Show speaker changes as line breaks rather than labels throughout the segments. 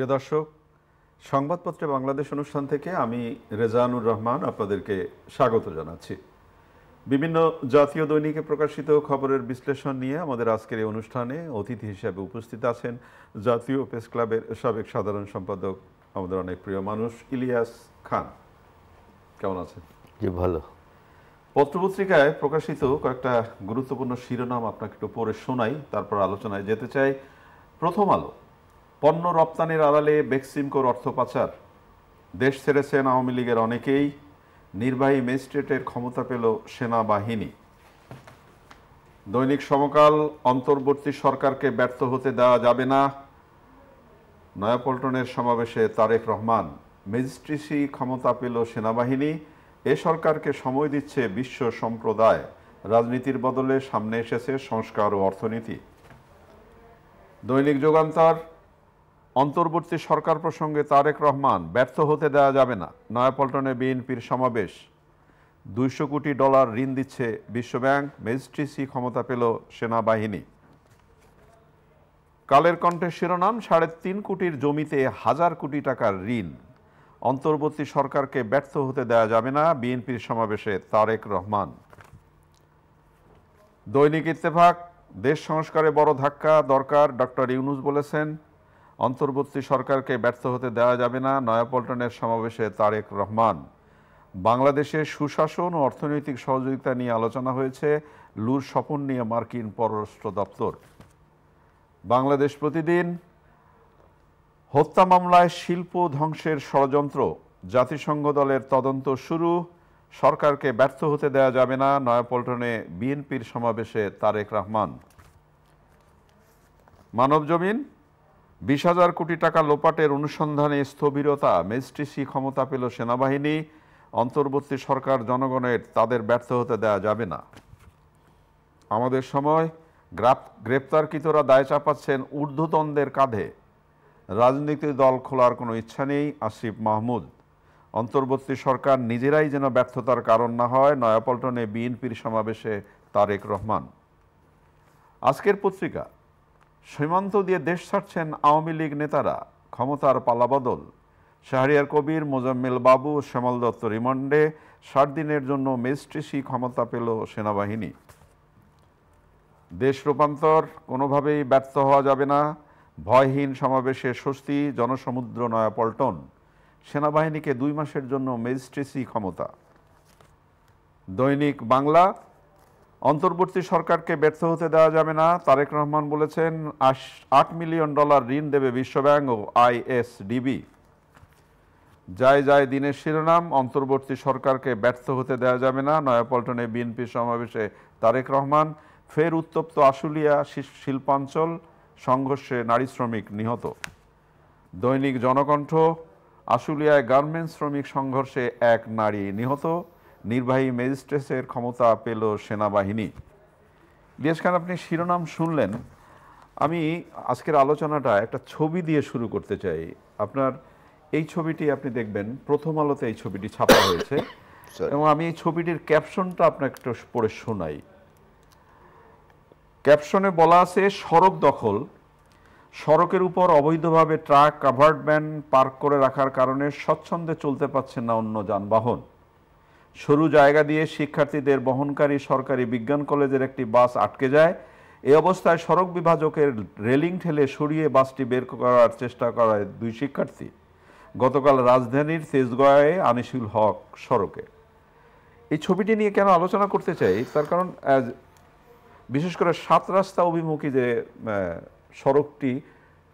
প্রিয় দর্শক, সংবাদপত্রে বাংলাদেশ অনুষ্ঠান থেকে আমি রেজানুর রহমান আপনাদেরকে স্বাগত জানাচ্ছি। বিভিন্ন জাতীয় দৈনিকে প্রকাশিত খবরের বিশ্লেষণ নিয়ে আমাদের আজকের এই অনুষ্ঠানে অতিথি হিসেবে উপস্থিত আছেন জাতীয় প্রেস ক্লাবের সাবেক সাধারণ সম্পাদক, আমাদের অনেক প্রিয় মানুষ, ইলিয়াস খান। কেমন আছেন?
জি, ভালো।
পত্রপত্রিকায় প্রকাশিত কয়েকটা গুরুত্বপূর্ণ শিরোনাম আপনাকে একটু পড়ে শোনাই, তারপর আলোচনায় যেতে চাই। প্রথম আলো, পণ্য রপ্তানির আড়ালে বেক্সিমকোর অর্থ পাচার, দেশ ছেড়েছেন আওয়ামী লীগের অনেকেই, নির্বাহী ম্যাজিস্ট্রেটের ক্ষমতা পেল সেনাবাহিনী। দৈনিক সমকাল, অন্তর্বর্তী সরকারকে ব্যর্থ হতে দেওয়া যাবে না, নয়াপল্টনের সমাবেশে তারেক রহমান। ম্যাজিস্ট্রেসি ক্ষমতা পেল সেনাবাহিনী, এ সরকারকে সময় দিচ্ছে বিশ্ব সম্প্রদায়, রাজনীতির বদলে সামনে এসেছে সংস্কার ও অর্থনীতি। দৈনিক যুগান্তর, অন্তর্বর্তী সরকার প্রসঙ্গে তারেক রহমান, ব্যর্থ হতে দেওয়া যাবে না, নয়াপল্টনে বিএনপির সমাবেশ। $200 কোটি ঋণ দিচ্ছে বিশ্বব্যাংক, ম্যাজিস্ট্রেসি ক্ষমতা পেল সেনাবাহিনী। কালের কণ্ঠের শিরোনাম, 3.5 কোটির জমিতে 1000 কোটি টাকার ঋণ, অন্তর্বর্তী সরকারকে ব্যর্থ হতে দেওয়া যাবে না, বিএনপির সমাবেশে তারেক রহমান। দৈনিক ইত্তেফাক, দেশ সংস্কারে বড় ধাক্কা দরকার, ডক্টর ইউনূস বলেছেন, অন্তর্বর্তী সরকারকে ব্যর্থ হতে দেওয়া যাবে না, নয়াপল্টনের সমাবেশে তারেক রহমান। বাংলাদেশের সুশাসন ও অর্থনৈতিক সহযোগিতা নিয়ে আলোচনা হয়েছে, লুর স্বপন নিয়ে মার্কিন পররাষ্ট্র দপ্তর। বাংলাদেশ প্রতিদিন, হত্যা মামলায় শিল্প ধ্বংসের ষড়যন্ত্র, জাতিসংঘ দলের তদন্ত শুরু, সরকারকে ব্যর্থ হতে দেওয়া যাবে না, নয়াপল্টনে বিএনপির সমাবেশে তারেক রহমান। মানবজমিন, 20,000 কোটি টাকা লোপাটের অনুসন্ধানে স্থবিরতা, ম্যাজিস্ট্রেসি ক্ষমতা পেল সেনাবাহিনী, অন্তর্বর্তী সরকার জনগণের, তাদের ব্যর্থ হতে দেওয়া যাবে না। আমাদের সময়, গ্রেপ্তারকৃতরা দায় চাপাচ্ছেন ঊর্ধ্বতনদের কাঁধে, রাজনৈতিক দল খোলার কোনো ইচ্ছা নেই, আসিফ মাহমুদ। অন্তর্বর্তী সরকার নিজেরাই যেন ব্যর্থতার কারণ না হয়, নয়াপল্টনে বিএনপির সমাবেশে তারেক রহমান। আজকের পত্রিকা, সীমান্ত দিয়ে দেশ ছাড়ছেন আওয়ামী লীগ নেতারা, ক্ষমতার পালাবদল, শাহরিয়ার কবির, মোজাম্মেল বাবু, শ্যামল দত্ত রিমান্ডে, 60 দিনের জন্য ম্যাজিস্ট্রেসি ক্ষমতা পেল সেনাবাহিনী। দেশ রূপান্তর, কোনোভাবেই ব্যর্থ হওয়া যাবে না, ভয়হীন সমাবেশে স্বস্তি, জনসমুদ্র নয়াপল্টন, সেনাবাহিনীকে 2 মাসের জন্য ম্যাজিস্ট্রেসি ক্ষমতা। দৈনিক বাংলা, অন্তর্বর্তী সরকারকে ব্যর্থ হতে দেওয়া যাবে না, তারেক রহমান বলেছেন, $8 মিলিয়ন ঋণ দেবে বিশ্বব্যাংক ও আইএসডিবি। যায় যায় দিনের শিরোনাম, অন্তর্বর্তী সরকারকে ব্যর্থ হতে দেওয়া যাবে না, নয়াপল্টনে বিএনপি সমাবেশে তারেক রহমান। ফের উত্তপ্ত আশুলিয়া শিল্পাঞ্চল, সংঘর্ষে নারী শ্রমিক নিহত। দৈনিক জনকণ্ঠ, আশুলিয়ায় গার্মেন্টস শ্রমিক সংঘর্ষে 1 নারী নিহত, নির্বাহী ম্যাজিস্ট্রেটের ক্ষমতা পেল সেনাবাহিনী। ইলিয়াস খান, আপনি শিরোনাম শুনলেন, আমি আজকের আলোচনাটা একটা ছবি দিয়ে শুরু করতে চাই। আপনার এই ছবিটি আপনি দেখবেন, প্রথম আলোতে এই ছবিটি ছাপা হয়েছে, এবং আমি এই ছবিটির ক্যাপশনটা আপনাকে একটু পড়ে শোনাই। ক্যাপশনে বলা আছে, সড়ক দখল, সড়কের উপর অবৈধভাবে ট্রাক, কাভার্ড ভ্যান পার্ক করে রাখার কারণে স্বচ্ছন্দে চলতে পারছে না অন্য যানবাহন। সরু জায়গা দিয়ে শিক্ষার্থীদের বহনকারী সরকারি বিজ্ঞান কলেজের একটি বাস আটকে যায়। এই অবস্থায় সড়ক বিভাজকের রেলিং ঠেলে সরিয়ে বাসটি বের করার চেষ্টা করায় 2 শিক্ষার্থী। গতকাল রাজধানীর তেজগাঁয়ে আনিসুল হক সড়কে। এই ছবিটি নিয়ে কেন আলোচনা করতে চাই, তার কারণ বিশেষ করে 7 রাস্তা অভিমুখী যে সড়কটি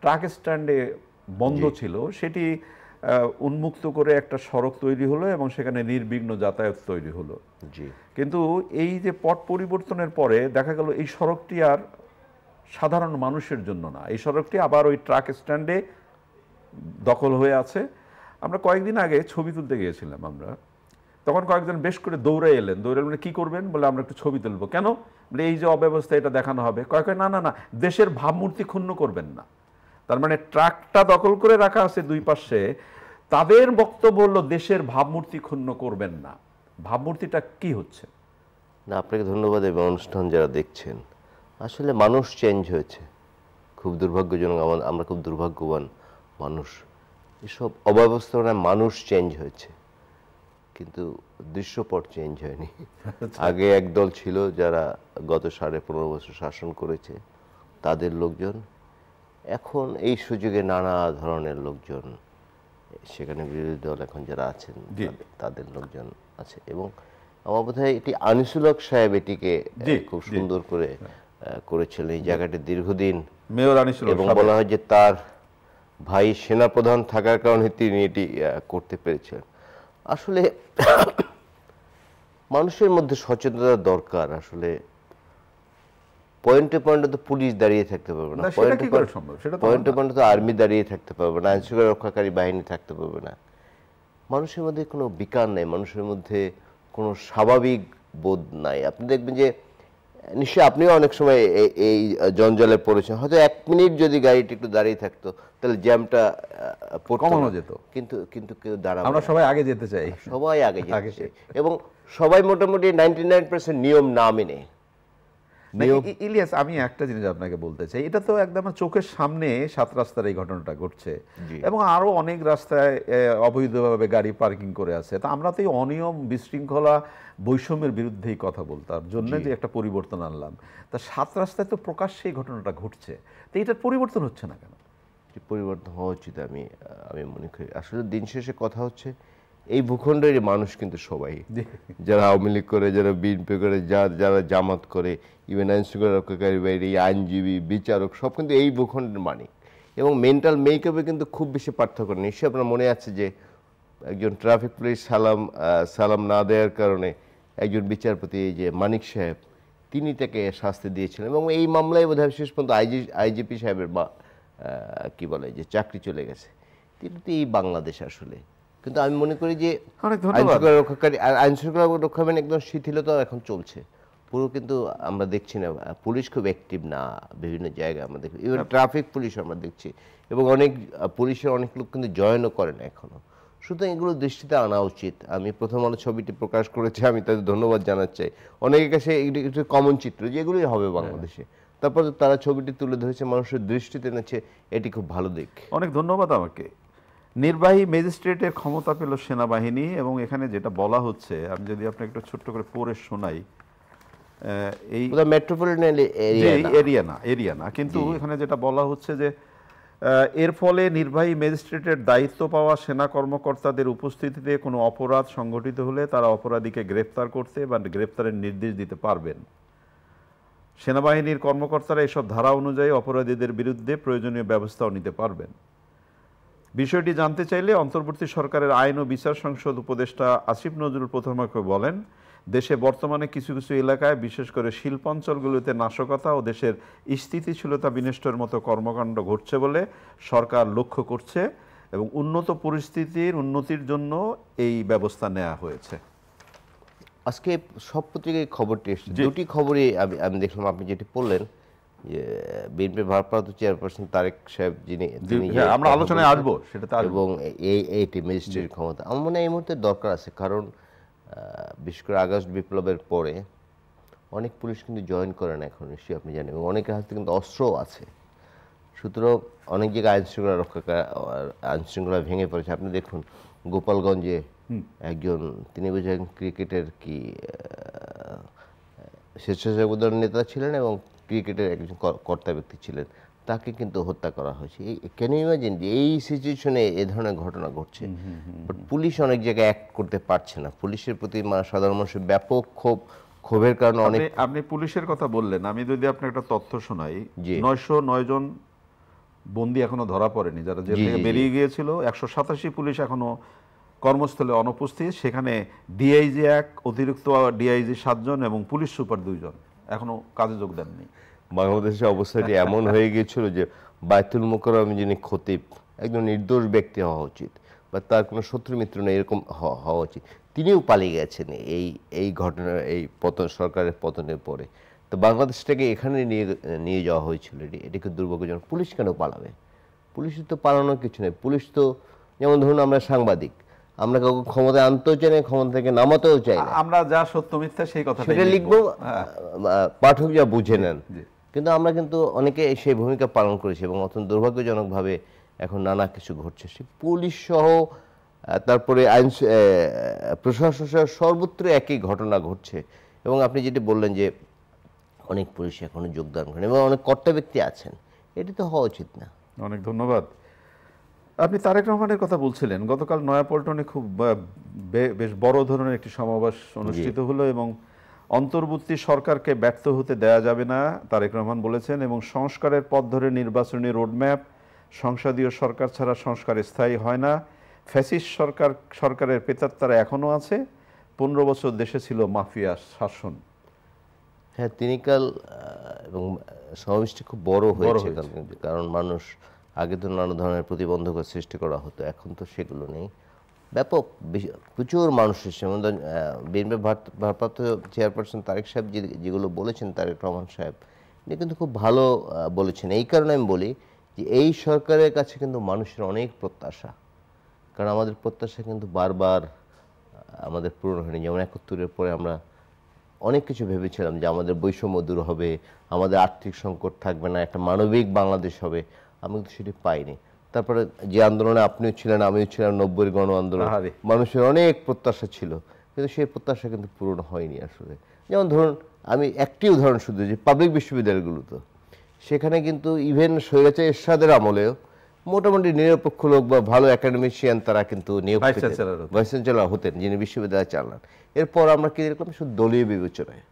ট্রাক স্ট্যান্ডে বন্ধ ছিল, সেটি উন্মুক্ত করে একটা সড়ক তৈরি হলো এবং সেখানে নির্বিঘ্ন যাতায়াত তৈরি হলো। কিন্তু এই যে পট পরিবর্তনের পরে দেখা গেল এই সড়কটি আর সাধারণ মানুষের জন্য না, এই সড়কটি আবার ওই ট্রাক স্ট্যান্ডে দখল হয়ে আছে। আমরা কয়েকদিন আগে ছবি তুলতে গিয়েছিলাম, আমরা তখন কয়েকজন বেশ করে দৌড়ে এলেন, কি করবেন বলে, আমরা একটু ছবি তুলবো। কেন বলে, এই যে অব্যবস্থা এটা দেখানো হবে। কয়েক না না না, দেশের ভাবমূর্তি ক্ষুণ্ণ করবেন না। তার মানে ট্রাকটা দখল করে রাখা আছে 2 পাশে, তাদের বক্তব্য হলো দেশের ভাবমূর্তি ক্ষুণ্ণ করবেন না। ভাবমূর্তিটা কি হচ্ছে?
না, আপনাকে ধন্যবাদ এবং অনুষ্ঠান যারা দেখছেন। আসলে মানুষ চেঞ্জ হয়েছে, খুব দুর্ভাগ্যজনক, আমরা খুব দুর্ভাগ্যবান। মানুষ, এসব অব্যবস্থাপনায় মানুষ চেঞ্জ হয়েছে, কিন্তু দৃশ্যপট চেঞ্জ হয়নি। আগে একদল ছিল যারা গত 15.5 বছর শাসন করেছে, তাদের লোকজন, এখন এই সুযোগে নানা ধরনের লোকজন, সেখানে বিরোধী দল এখন যারা আছেন তাদের লোকজন আছে। এবং আমার বোধ হয় এটি আনিসুল হক সাহেব এটিকে খুব সুন্দর করে করেছিলেন। এই জায়গাটি দীর্ঘদিন
মেয়র আনিসুল,
এবং বলা হয় যে তার ভাই সেনাপ্রধান থাকার কারণে তিনি এটি করতে পেরেছিলেন। আসলে মানুষের মধ্যে সচেতনতা দরকার। আসলে পয়েন্টে পয়েন্টে তো পুলিশ দাঁড়িয়ে থাকতে পারবে না, পয়েন্টে পয়েন্টে তো আর্মি দাঁড়িয়ে থাকতে পারবে না, আইনশৃঙ্খলা রক্ষাকারী বাহিনী থাকতে পারবে না। মানুষের মধ্যে কোনো বিকার নাই, মানুষের মধ্যে কোনো স্বাভাবিক বোধ নাই। আপনি দেখবেন যে নিশ্চয়ই আপনিও অনেক সময় এই জঞ্জালে পড়েছেন, হয়তো 1 মিনিট যদি গাড়িটি একটু দাঁড়িয়ে থাকতো তাহলে জ্যামটা
কমানো যেত,
কিন্তু কেউ দাঁড়াবে,
আমরা সবাই আগে যেতে চাই,
সবাই আগে যেতে চাই, এবং সবাই মোটামুটি 99% নিয়ম না মেনে।
ইলিয়াস, আমি একটা জিনিস আপনাকে বলতে চাই, এটা তো একদম চোখের সামনে 7 রাস্তার এই ঘটনাটা ঘটছে, এবং আরো অনেক রাস্তায় অবৈধভাবে গাড়ি পার্কিং করে আছে। তা আমরা তো এই অনিয়ম, বিশৃঙ্খলা, বৈষম্যের বিরুদ্ধেই কথা বলতাম জন্য যে একটা পরিবর্তন আনলাম। তা 7 রাস্তায় তো প্রকাশ্যে এই ঘটনাটা ঘটছে, তো এটার পরিবর্তন হচ্ছে না কেন?
পরিবর্তন হওয়া উচিত আমি মনে করি। আসলে দিন শেষে কথা হচ্ছে, এই ভূখণ্ডের মানুষ কিন্তু সবাই, যারা আওয়ামী লীগ করে, যারা বিএনপি করে, যারা জামাত করে, ইভেন আইনশৃঙ্খলা রক্ষাকারী বাহিনী, আইনজীবী, বিচারক, সব কিন্তু এই ভূখণ্ডের মালিক। এবং মেন্টাল মেকআপে কিন্তু খুব বেশি পার্থক্য নেই। নিশ্চয়ই আপনার মনে আছে যে একজন ট্রাফিক পুলিশ সালাম না দেওয়ার কারণে একজন বিচারপতি, এই যে মানিক সাহেব, তিনি তাকে শাস্তি দিয়েছিলেন, এবং এই মামলায় বোধহয় শেষ পর্যন্ত আইজিপি সাহেবের কি বলে যে চাকরি চলে গেছে। তিনি তো এই বাংলাদেশ আসলে। কিন্তু আমি মনে করি যে আইনশৃঙ্খলা রক্ষা বাহিনী একদম শিথিলতা এখন চলছে পুরো, কিন্তু আমরা দেখছি না পুলিশ খুব অ্যাক্টিভ না বিভিন্ন জায়গায়। আমরা দেখি ইভেন ট্রাফিক পুলিশ আমরা দেখছি, এবং অনেক পুলিশের অনেক লোক কিন্তু জয়েনও করে না এখনো। সুতরাং এগুলো দৃষ্টিতে আনা উচিত। আমি প্রথম আলো ছবিটি প্রকাশ করেছি, আমি তাদের ধন্যবাদ জানাতে চাই। অনেকের কাছে একটু কমন চিত্র যে এগুলোই হবে বাংলাদেশে, তারপর তারা ছবিটি তুলে ধরেছে, মানুষের দৃষ্টিতে এনেছে, এটি খুব ভালো দিক।
অনেক ধন্যবাদ। আমাকে নির্বাহী ম্যাজিস্ট্রেটের ক্ষমতা পেল সেনাবাহিনী, এবং এখানে যেটা বলা হচ্ছে, আমি যদি আপনাকে একটু ছোট্ট করে পড়ে শোনাই, এই
মেট্রোপলিটন
এরিয়া না, কিন্তু এখানে যেটা বলা হচ্ছে যে এর ফলে নির্বাহী ম্যাজিস্ট্রেটের দায়িত্ব পাওয়া সেনা কর্মকর্তাদের উপস্থিতিতে কোনো অপরাধ সংঘটিত হলে তারা অপরাধীকে গ্রেপ্তার করতে বা গ্রেপ্তারের নির্দেশ দিতে পারবেন। সেনাবাহিনীর কর্মকর্তারা এসব ধারা অনুযায়ী অপরাধীদের বিরুদ্ধে প্রয়োজনীয় ব্যবস্থাও নিতে পারবেন। বিষয়টি জানতে চাইলে অন্তর্বর্তী সরকারের আইন ও বিচার সংসদ উপদেষ্টা আসিফ নজরুল প্রথমে বলেন, দেশে বর্তমানে কিছু কিছু এলাকায়, বিশেষ করে শিল্পাঞ্চলগুলোতে নাশকতা ও দেশের স্থিতিশীলতা বিনষ্টের মতো কর্মকাণ্ড ঘটছে বলে সরকার লক্ষ্য করছে, এবং উন্নত পরিস্থিতির উন্নতির জন্য এই ব্যবস্থা নেওয়া হয়েছে।
আজকে সব পত্রিকায় খবরটি এসেছে, দুটি খবরই আমি দেখলাম। আপনি যেটি বললেন যে বিএনপির ভারপ্রাপ্ত চেয়ারপারসন তারেক সাহেব, যিনি
আমরা আলোচনায় আসবো সেটা,
এবং এইটি ম্যাজিস্ট্রেটের ক্ষমতা, আমার মনে হয় এই মুহূর্তে দরকার আছে। কারণ বিশেষ করে আগস্ট বিপ্লবের পরে অনেক পুলিশ কিন্তু জয়েন করে না এখন, নিশ্চয়ই আপনি জানেন, এবং অনেকের হাতে কিন্তু অস্ত্রও আছে। সুতরাং অনেক জায়গায় আইনশৃঙ্খলা ভেঙে পড়েছে। আপনি দেখুন গোপালগঞ্জে একজন, তিনি বুঝলেন ক্রিকেটের কি স্বেচ্ছাসেবক দলের নেতা ছিলেন এবং ক্রিকেটের একজন কর্তা ব্যক্তি ছিলেন, তাকে কিন্তু হত্যা করা হয়েছে। ক্যান ইউ ইমাজিন যে এই সিচুয়েশনে এ ধরনের ঘটনা ঘটছে? বাট পুলিশ অনেক জায়গায় অ্যাক্ট করতে পারছে না। পুলিশের প্রতি সাধারণ মানুষের ব্যাপক ক্ষোভের কারণে অনেক।
আপনি পুলিশের কথা বললেন, আমি যদি আপনার একটা তথ্য শোনাই, 909 জন বন্দী এখনো ধরা পড়েনি, যারা জেল থেকে বেরিয়ে গিয়েছিল। 187 পুলিশ এখনো কর্মস্থলে অনুপস্থিত। সেখানে ডিআইজি 1, অতিরিক্ত ডিআইজি 7 জন এবং পুলিশ সুপার 2 জন এখনো কাজে যোগ দেননি।
বাংলাদেশের অবস্থাটি এমন হয়ে গিয়েছিল যে বায়তুল মোকাররম যিনি খতিব, একজন নির্দোষ ব্যক্তি হওয়া উচিত, বা তার কোনো শত্রু মিত্র নেই এরকম হওয়া উচিত, তিনিও পালিয়ে গেছেন এই ঘটনার, এই সরকারের পতনের পরে। তো বাংলাদেশটাকে এখানে নিয়ে যাওয়া হয়েছিল, এটিকে দুর্ভাগ্যজনক। পুলিশ কেন পালাবে? পুলিশের তো পালানোর কিছু নেই। পুলিশ তো, যেমন ধরুন আমরা সাংবাদিক, আমরা কাউকে ক্ষমতায় আনতেও চাই না, ক্ষমতা থেকে নামাতেও চাই না,
আমরা যা সত্য মিথ্যা সেই কথাটা
লিখবো, পাঠক যা বুঝে নেন। কিন্তু আমরা কিন্তু অনেকে সেই ভূমিকা পালন করেছি, এবং অত্যন্ত দুর্ভাগ্যজনকভাবে এখন নানা কিছু ঘটছে, সে পুলিশ সহ তারপরে আইন প্রশাসন সহ সর্বত্র একই ঘটনা ঘটছে। এবং আপনি যেটি বললেন যে অনেক পুলিশ এখনো যোগদান করেন এবং অনেক কর্তা ব্যক্তি আছেন, এটি তো হওয়া উচিত না।
অনেক ধন্যবাদ। আপনি তারেক রহমানের কথা বলছিলেন, গতকাল নয়াপল্টনে খুব বেশ বড় ধরনের একটি সমাবেশ অনুষ্ঠিত হলো এবং অন্তর্বর্তী সরকারকে ব্যর্থ হতে দেয়া যাবে না তারেক রহমান বলেছেন, এবং সংস্কারের পথ ধরে নির্বাচনী রোডম্যাপ, সংসদীয় সরকার ছাড়া সংস্কার স্থায়ী হয় না, ফ্যাসিস্ট সরকারের প্রেতাত্মারা এখনো আছে, 15 বছর দেশে ছিল মাফিয়া শাসন।
হ্যাঁ, তিনি কাল এবং সমাবেশটি খুব বড় হয়েছে কারণ মানুষ আগে তো নানা ধরনের প্রতিবন্ধকতা সৃষ্টি করা হতো, এখন তো সেগুলো নেই। ব্যাপক প্রচুর মানুষ এসেছে। বিএনপির ভারপ্রাপ্ত চেয়ারপারসন তারেক সাহেব যেগুলো বলেছেন, তারেক রহমান সাহেব তিনি কিন্তু খুব ভালো বলেছেন। এই কারণে আমি বলি যে এই সরকারের কাছে কিন্তু মানুষের অনেক প্রত্যাশা, কারণ আমাদের প্রত্যাশা কিন্তু বারবার আমাদের পূরণ হয়নি। যেমন 71-এর পরে আমরা অনেক কিছু ভেবেছিলাম যে আমাদের বৈষম্য দূর হবে, আমাদের আর্থিক সংকট থাকবে না, একটা মানবিক বাংলাদেশ হবে, আমি কিন্তু সেটি পাইনি। তারপরে যে আন্দোলনে আপনিও ছিলেন, আমিও ছিলাম, 90-এর গণ আন্দোলন, মানুষের অনেক প্রত্যাশা ছিল, কিন্তু সেই প্রত্যাশা কিন্তু পূরণ হয়নি আসলে। যেমন ধরুন, আমি একটি উদাহরণ শুধু, যে পাবলিক বিশ্ববিদ্যালয়গুলো, তো সেখানে কিন্তু ইভেন স্বৈরাচার এরশাদের আমলেও মোটামুটি নিরপেক্ষ লোক বা ভালো একাডেমিশিয়ান তারা কিন্তু নিয়োগ ভাইস চ্যান্সেলর হতেন, যিনি বিশ্ববিদ্যালয় চালান। এরপর আমরা কি দেখলাম, শুধু দলীয় বিবেচনায়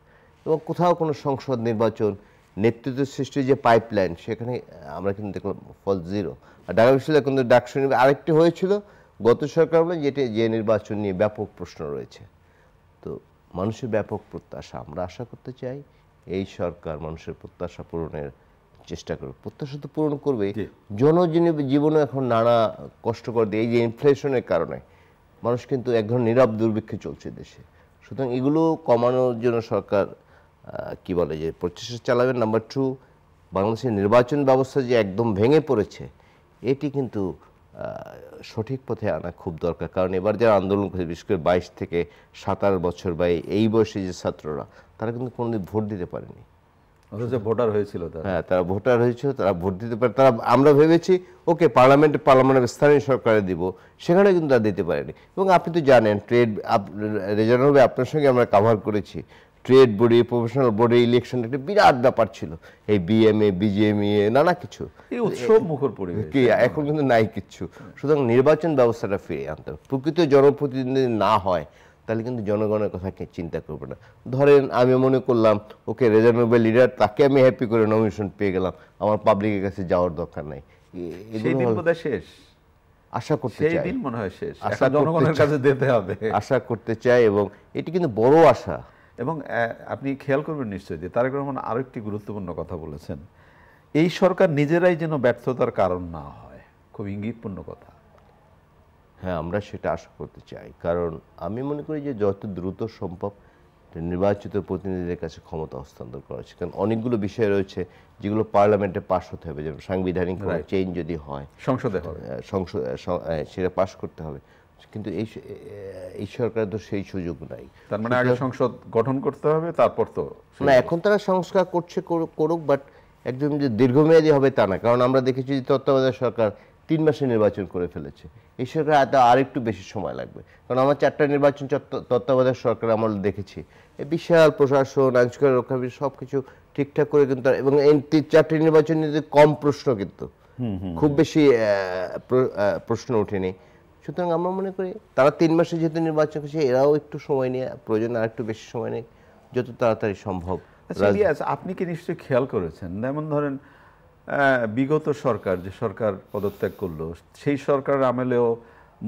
এবং কোথাও কোনো সংসদ নির্বাচন, নেতৃত্ব সৃষ্টির যে পাইপলাইন, সেখানে আমরা কিন্তু দেখলাম ফল জিরো। আর ঢাকা বিশ্ববিদ্যালয় কিন্তু ডাকসু আরেকটি হয়েছিল গত সরকার বলে, যেটি যে নির্বাচন নিয়ে ব্যাপক প্রশ্ন রয়েছে। তো মানুষের ব্যাপক প্রত্যাশা, আমরা আশা করতে চাই এই সরকার মানুষের প্রত্যাশা পূরণের চেষ্টা করবে। প্রত্যাশা তো পূরণ করবে। জনজীবনে এখন নানা কষ্টকর দিয়ে, এই যে ইনফ্লেশনের কারণে মানুষ কিন্তু এক ধরনের নীরব দুর্ভিক্ষে চলছে দেশে। সুতরাং এগুলো কমানোর জন্য সরকার কি বলে যে প্রচেষ্টা চালাবেন। নাম্বার 2, বাংলাদেশের নির্বাচন ব্যবস্থা যে একদম ভেঙে পড়েছে, এটি কিন্তু সঠিক পথে আনা খুব দরকার। কারণ এবার যারা আন্দোলন করেছে, বিশেষ করে 22 থেকে 27 বছর বা এই বয়সী যে ছাত্ররা, তারা কিন্তু কোনোদিন ভোট দিতে পারেনি।
ভোটার হয়েছিল,
হ্যাঁ, তারা ভোটার হয়েছিল, তারা ভোট দিতে পারে। তারা, আমরা ভেবেছি ওকে পার্লামেন্টের স্থানীয় সরকারে দিব, সেখানে কিন্তু তারা দিতে পারেনি। এবং আপনি তো জানেন, ট্রেড রেজাল্ট হবে, আপনার সঙ্গে আমরা কাভার করেছি, trade body, professional body election একটা বিরাট ব্যাপার ছিল, এই বিএমএ, বিজিএমইএ, নানা কিছু
উৎসব মুখর পরিবেশ,
এখন কিন্তু নাই কিচ্ছু। সুতরাং নির্বাচন ব্যবস্থাটা ফিরে আনতে হবে। প্রকৃত জনপ্রতিনিধি না হয় তাহলে কিন্তু জনগণের কথা চিন্তা করবে না। ধরেন আমি মনে করলাম ওকে রিজনেবল লিডার, তাকে আমি হ্যাপি করে নমিনেশন পেয়ে গেলাম, আমার পাবলিকের কাছে যাওয়ার দরকার নাই।
সেই দিন বোধহয় শেষ,
আশা করতে চাই,
সেই দিন মনে হয় শেষ, জনগণের কাছে দিতে হবে,
আশা করতে চাই। এবং এটি কিন্তু বড় আশা।
এবং আপনি খেয়াল করবেন নিশ্চয়ই যে তারেক রহমান আরো একটি গুরুত্বপূর্ণ কথা বলেছেন, এই সরকার নিজেরাই যেন ব্যর্থতার কারণ না হয়। খুব ইঙ্গিতপূর্ণ কথা।
হ্যাঁ, আমরা সেটা আশা করতে চাই, কারণ আমি মনে করি যে যত দ্রুত সম্ভব নির্বাচিত প্রতিনিধিদের কাছে ক্ষমতা হস্তান্তর করা হচ্ছে। কারণ অনেকগুলো বিষয় রয়েছে যেগুলো পার্লামেন্টে পাস হতে হবে, যেমন সাংবিধানিক চেঞ্জ যদি হয়
সংসদে হবে,
সেটা পাস করতে হবে। কিন্তু এই সরকার তো সেই সুযোগ নাই।
তার মানে আগে সংসদ গঠন করতে হবে, তারপর তো
না, এখন তারা সংস্কার করছে, করুক, বাট একদম যে দীর্ঘমেয়াদী হবে তা না। কারণ আমরা দেখেছি যে তত্ত্বাবধায়ক সরকার 3 মাসে নির্বাচন করে ফেলেছে। এই সরকার আরেকটু বেশি সময় লাগবে, কারণ আমার 4টা নির্বাচন তত্ত্বাবধায়ক সরকার আমরা দেখেছি, এই বিশাল প্রশাসন, আইনশৃঙ্খলা রক্ষা, সব কিছু ঠিকঠাক করে কিন্তু, এবং এই 4টি নির্বাচন নিয়ে কম প্রশ্ন, কিন্তু খুব বেশি প্রশ্ন ওঠেনি। সুতরাং আমরা মনে করি তারা 3 মাসে যেহেতু নির্বাচন করছে, এরাও একটু সময় নিয়ে, প্রয়োজন আর একটু বেশি সময় নেই, যত তাড়াতাড়ি সম্ভব।
আপনি কি নিশ্চয়ই খেয়াল করেছেন, যেমন ধরেন বিগত সরকার যে সরকার পদত্যাগ করলো, সেই সরকারের আমলেও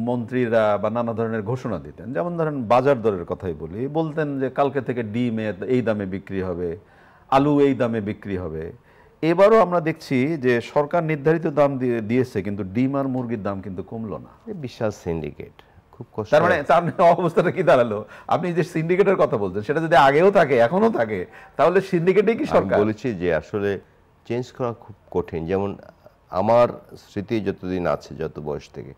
মন্ত্রীরা বা নানা ধরনের ঘোষণা দিতেন। যেমন ধরেন বাজার দরের কথাই বলি, বলতেন যে কালকে থেকে ডিম এই দামে বিক্রি হবে, আলু এই দামে বিক্রি হবে। এবারও আমরা দেখছি যে সরকার নির্ধারিত দাম দিয়েছে, কিন্তু ডিম আর মুরগির দাম কিন্তু কমলো না।
বিশাল সিন্ডিকেট, খুব কষ্ট।
তার মানে অবস্থাটা কি দাঁড়ালো? আপনি যে সিন্ডিকেটের কথা বলছেন, সেটা যদি আগেও থাকে, এখনো থাকে, তাহলে সিন্ডিকেটই কি সরকার?
বলেছি যে আসলে চেঞ্জ করা খুব কঠিন। যেমন আমার স্মৃতি যতদিন আছে, যত বয়স থেকে,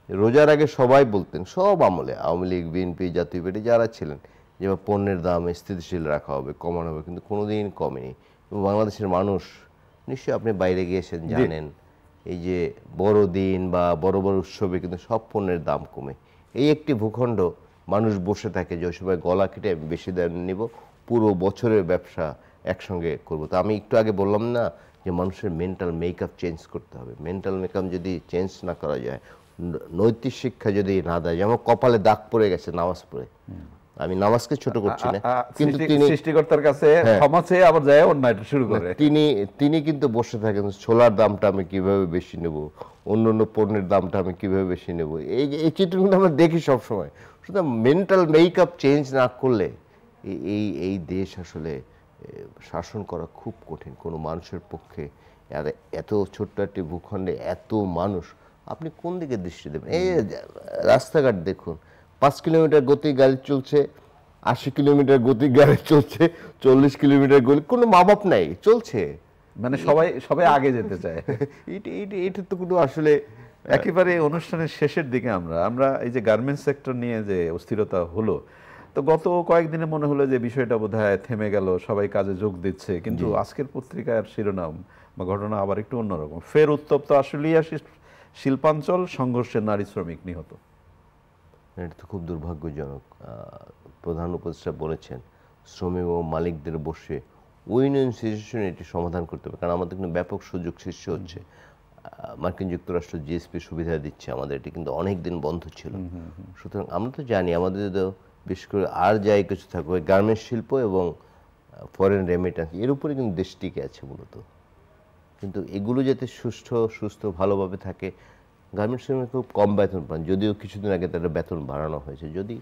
রোজার আগে সবাই বলতেন, সব আমলে, আওয়ামী লীগ, বিএনপি, জাতীয় পার্টি যারা ছিলেন, যে পণ্যের দাম স্থিতিশীল রাখা হবে, কমানো হবে, কিন্তু কোনোদিন কমেনি। এবং বাংলাদেশের মানুষ, নিশ্চয়ই আপনি বাইরে গিয়েছেন, জানেন এই যে বড়দিন বা বড় বড় উৎসবে কিন্তু সব পণ্যের দাম কমে। এই একটি ভূখণ্ড মানুষ বসে থাকে যে ওই সময় গলা কেটে আমি বেশি দাম নিব, পুরো বছরের ব্যবসা একসঙ্গে করব। তো আমি একটু আগে বললাম না যে মানুষের মেন্টাল মেকআপ চেঞ্জ করতে হবে। মেন্টাল মেকআপ যদি চেঞ্জ না করা যায়, নৈতিক শিক্ষা যদি না দেয়, যেমন কপালে দাগ পড়ে গেছে নামাজ পড়ে, আমি নামাজকে ছোট করছি না, কিন্তু তিনি
সৃষ্টিকর্তার কাছে ক্ষমা চেয়ে আবার যায় অন্যায়টা শুরু করে।
তিনি কিন্তু বসে থাকেন ছোলার দামটা আমি কিভাবে বেশি নেব, অন্য অন্য পণ্যের দামটা আমি কিভাবে বেশি নেব, এই চিত্রগুলো আমরা দেখি সবসময়। সুতরাং মেন্টাল মেকআপ চেঞ্জ না করলে এই দেশ আসলে শাসন করা খুব কঠিন কোনো মানুষের পক্ষে। আর এত ছোট্ট একটি ভূখণ্ডে এত মানুষ, আপনি কোন দিকে দৃষ্টি দেবেন? এই রাস্তাঘাট দেখুন, 5 কিলোমিটার গতি গাড়ি চলছে, 80 কিলোমিটার গতি গাড়ি চলছে, 40 কিলোমিটার গতি, কোনো মা বাপ নাই, চলছে।
মানে সবাই আগে যেতে চায়।
এটা তো কোনো আসলে
একেবারে অনুষ্ঠানের শেষের দিকে আমরা এই যে গার্মেন্টস সেক্টর নিয়ে যে অস্থিরতা হলো, তো গত কয়েকদিনে মনে হলো যে বিষয়টা বোধহয় থেমে গেল, সবাই কাজে যোগ দিচ্ছে, কিন্তু আজকের পত্রিকার শিরোনাম বা ঘটনা আবার একটু অন্যরকম। ফের উত্তপ্ত আশুলিয়া শিল্পাঞ্চল, সংঘর্ষে নারী শ্রমিক নিহত।
এটা তো খুব দুর্ভাগ্যজনক। প্রধান উপদেষ্টা বলেছেন শ্রমিক ও মালিকদের বসে উইন উইন সিচুয়েশনে এটি সমাধান করতে হবে, কারণ আমাদের কিন্তু ব্যাপক সুযোগ সৃষ্টি হচ্ছে। মার্কিন যুক্তরাষ্ট্র জিএসপি সুবিধা দিচ্ছে, আমাদের এটি কিন্তু অনেক দিন বন্ধ ছিল। সুতরাং আমরা তো জানি আমাদের তো বিশেষ করে আর যাই কিছু থাকবে গার্মেন্টস শিল্প এবং ফরেন রেমিটেন্স, এর উপরে কিন্তু দেশ টিকে আছে মূলত। কিন্তু এগুলো যাতে সুস্থ ভালোভাবে থাকে। গার্মেন্টস শ্রমিক খুব কম বেতন পান, যদিও কিছুদিন আগে তাদের বেতন বাড়ানো হয়েছে। যদি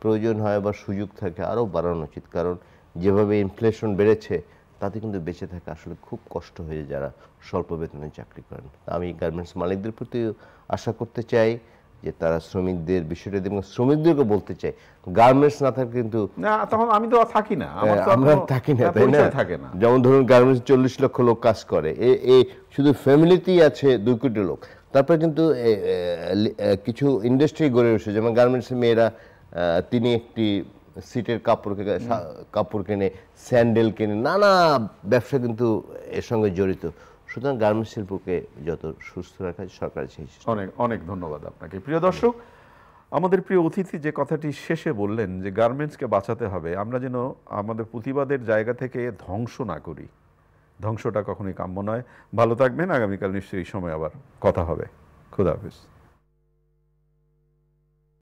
প্রয়োজন হয় বা সুযোগ থাকে আরও বাড়ানো উচিত, কারণ যেভাবে ইনফ্লেশন বেড়েছে তাতে কিন্তু বেঁচে থাকা আসলে খুব কষ্ট হয়ে যারা স্বল্প বেতনে চাকরি করেন। আমি গার্মেন্টস মালিকদের প্রতি আশা করতে চাই যে তারা শ্রমিকদের বিষয়টা এবং শ্রমিকদেরকে বলতে চাই গার্মেন্টস না থাকলে কিন্তু
না, তখন আমি তো থাকি না,
আমরা থাকি না, তাই না? যেমন ধরুন গার্মেন্টস 40 লক্ষ লোক কাজ করে, এই শুধু ফ্যামিলিতেই আছে 2 কোটি লোক। তারপরে কিন্তু কিছু ইন্ডাস্ট্রি গড়ে উঠেছে, যেমন গার্মেন্টসের মেয়েরা, তিনি একটি সিটের কাপড় কেনে, স্যান্ডেল কেনে, নানা ব্যবসা কিন্তু এর সঙ্গে জড়িত। সুতরাং গার্মেন্টস শিল্পকে যত সুস্থ রাখা সরকার সেই।
অনেক অনেক ধন্যবাদ আপনাকে। প্রিয় দর্শক, আমাদের প্রিয় অতিথি যে কথাটি শেষে বললেন যে গার্মেন্টসকে বাঁচাতে হবে, আমরা যেন আমাদের প্রতিবাদের জায়গা থেকে ধ্বংস না করি। ধ্বংসটা কখনোই কাম্য নয়। ভালো থাকবেন, আগামীকাল নিশ্চয়ই এই সময় আবার কথা হবে। খুদা হাফেজ।